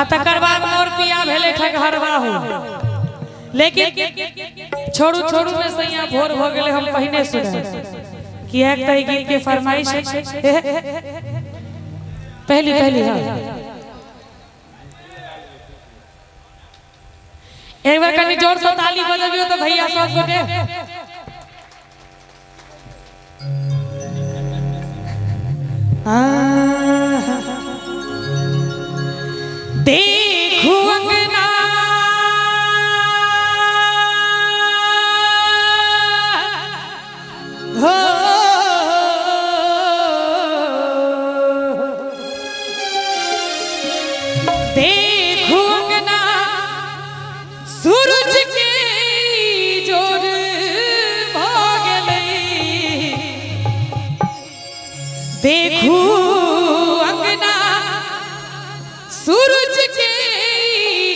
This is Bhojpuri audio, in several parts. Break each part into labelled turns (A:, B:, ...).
A: तकर बाद मोर पिया भेले ठगहरवा हो। लेकिन छोड़ू छोड़ू में सैया भोर हो गए हम पहिने सुने कि एक तई गीत के फरमाइश पहली पहली हां एक बार कनी जोर से ताली बजाबियो तो भैया सब गोटे देखो अंगना हो देखो अंगना सूरज के जोर भागले देखो अंगना सूरज के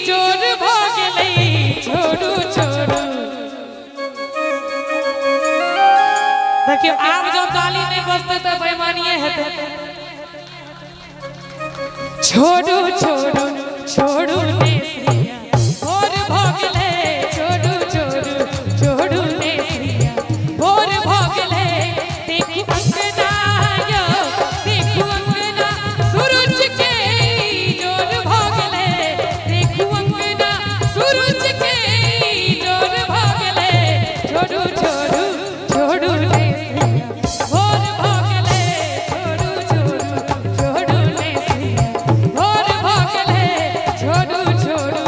A: जोर भागले छोड़ू छोड़ू। देखियो आप जो ताली नहीं बजते तो बेईमानिए हेते। छोड़ू छोड़ू छोड़ू ने सिया और भागले छोड़ू छोड़ू छोड़ू ने सिया और भागले देखो अंगना यो देखो अंगना सूरज के जोर भागले देखो अंगना सूरज के जोर भागले छोड़ू छोड़ू छोड़ू ने सिया और भागले छोड़ू छोड़ू छोड़ू ने सिया और भागले छोड़ू छोड़ू।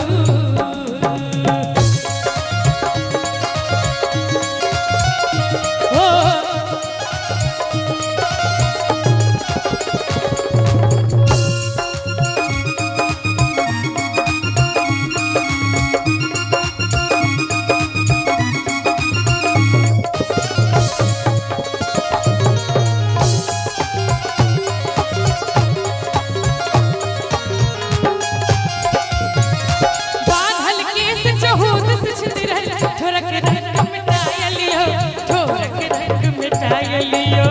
A: बांधल केस चहूत से छितरल ठोरक रंग मिटाय लियो ठोरक रंग मिटाय लियो।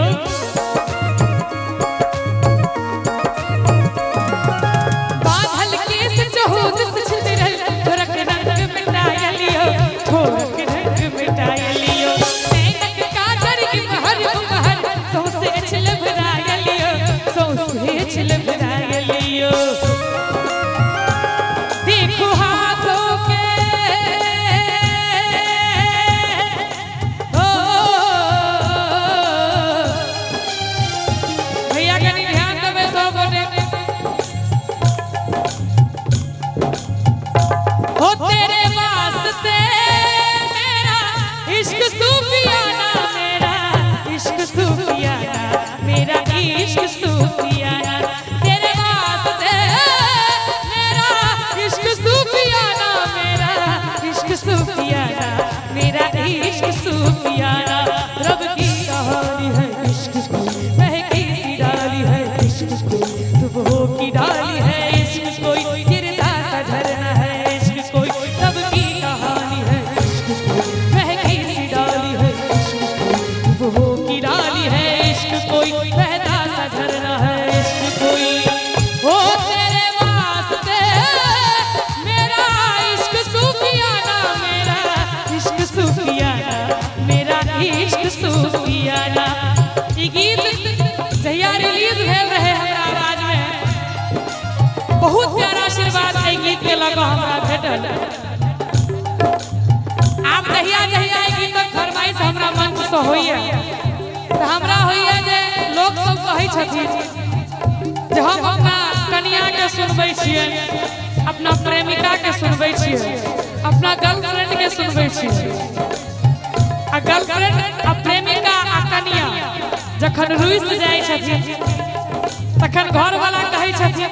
A: बांधल केस चहूत से छितरल ठोरक रंग मिटाय लियो ठोरक रंग मिटाय लियो। नैनक काजर की महर महर सौसे छिल भराय लियो सौसे छिल भराय लियो। देखो हाथों के ओ भैया के नहीं ध्यान देवे सब गोटे हो तेरे वास्ते मेरा इश्क सूफियाना मेरा इश्क सूफियाना मेरा इश्क सूफियाना तेरे वास्ते मेरा इश्क सूफियाना मेरा इश्क सूफियाना मेरा इश्क सूफियाना। रब की कहानी है इश्क की महकी सी डाली है इश्क की सुबह की डाली है इश्क कोई गिरता सा झरना है इश्क कोई रब की कहानी है इश्क की महकी सी डाली है इश्क कोई सुबह की डाली है इश्क कोई बहता सा झरना है इश्क कोई ओ तेरे वास्ते मेरा इश्क सूफियाना मेरा इश्क सूफियाना मेरा इश्क सूफियाना। ई गीत जहिया रिलीज भेल रहे हमरा आवाज में बहुत प्यारा आशीर्वाद ए गीत के लगा हमरा भेटल। आप जहिया जहिया ए गीतक फरमाइश हमरा मंच से होइए त हमरा होइए जे लोग सब कहै छथिन जे हम अपना कन्या के सुनबै छियै अपना प्रेमिका के सुनबै छियै अपना गर्लफ्रेंड के सुनबै छियै आ गर्लफ्रेंड आ प्रेमिका आ कन्या जखन रुइस जाइ छथिन तखन घर वाला कहै छथिन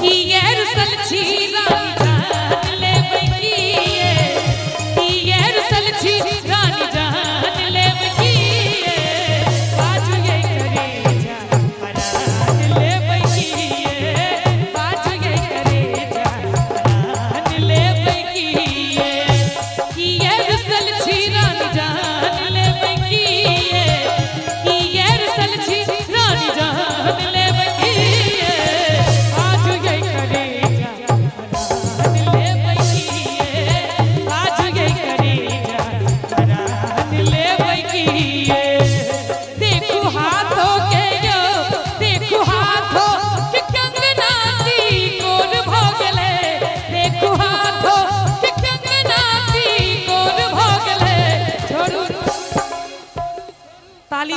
A: कि ये रुसल छी रानी जान लेबै की ये रुसल छी रानी जान लेबै की बाजू ये करे जा परान लेबै की बाजू ये करे जा परान लेबै की ये रुसल छी रानी जान लेबै की ये रुसल छी रानी जान लेबै की।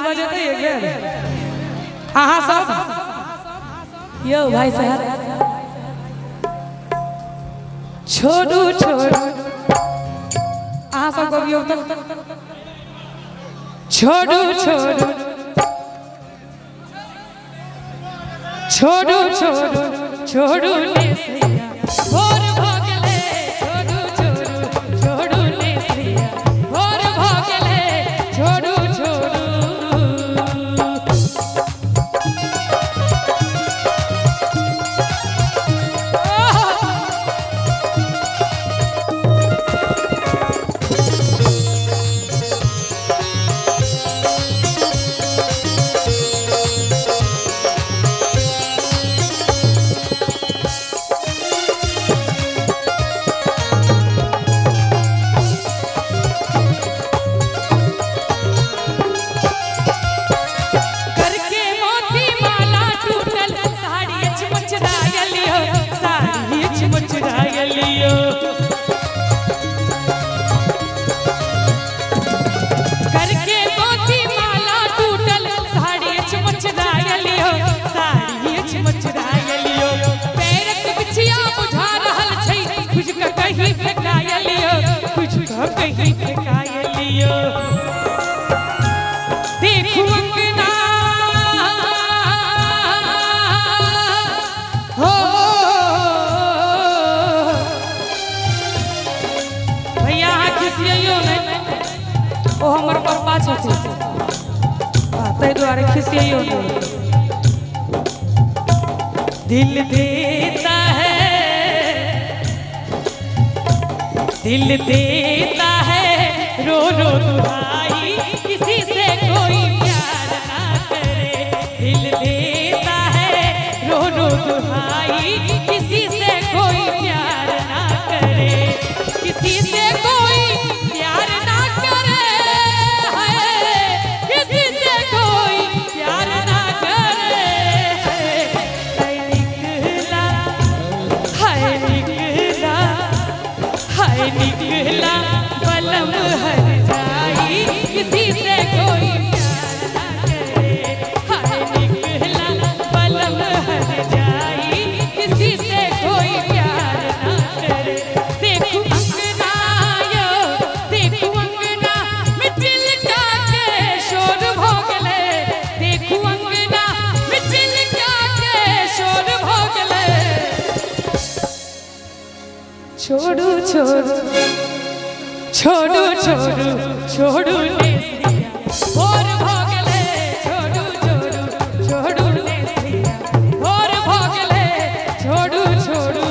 A: बजेते एक बेर अहाँ सब यो भाई साहब छोड़ू छोड़ू अहाँ सब कहियो तो छोड़ू छोड़ू छोड़ू छोड़ू छोड़ू ले सैया भोर भगले छोड़ू छोड़ू छोड़ू ले सैया भोर भगले छोड़ू छोड़ू कहीं फेंकायलियो देखू अंगना हो भैया खिसियो नहीं ओ हमर पापा छथिन तै द्वारे खिसियो नहीं दिल देता है दिल देता है रो रो दुहाई किसी से कोई प्यार ना करे दिल देता है रो रो दुहाई किसी से कोई प्यार ना करे किसी से कोई प्यार ना करे है किसी से कोई प्यार ना करे है निकला निकला बलम हर जाई किसी से कोई प्यार ना करे हाय निकला बलम हर जाई किसी से कोई प्यार ना करे देखू अंगना यो देखू अंगना मिटिल का के शोर भोगले देखू अंगना मिटिल का के शोर भोगले छोड़ू छोड़ू छोड़ू छोड़ू छोड़ू ले सैया भोर भगले छोड़ू छोड़ू छोड़ू ले सैया भोर भगले छोड़ू छोड़ू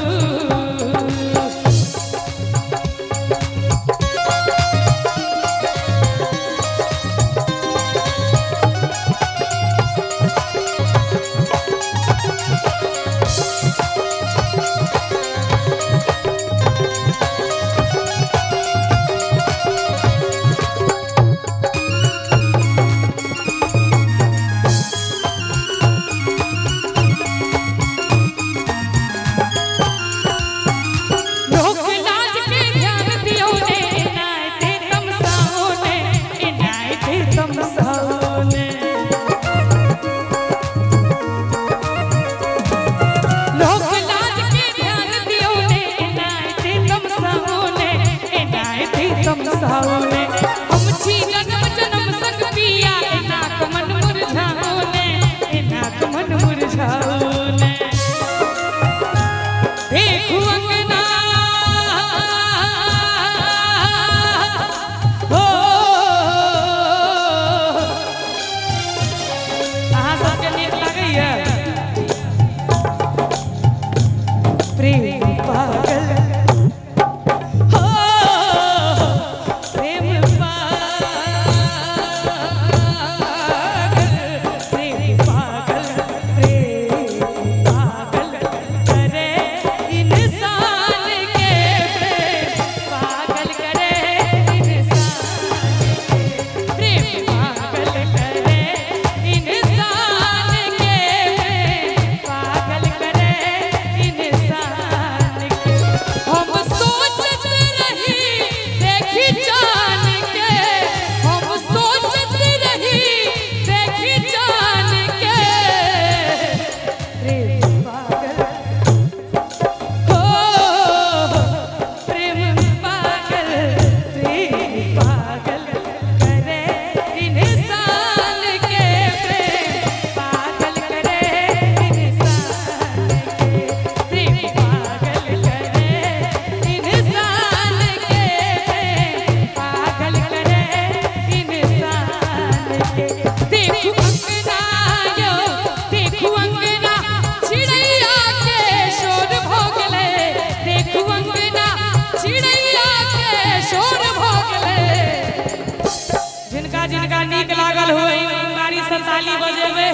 A: जिनका नीक लागल हो ईमानदारी से ताली बजेबे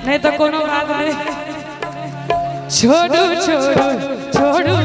A: नहीं तो कोनो बात नहीं छोड़ू छोड़ू छोड़ू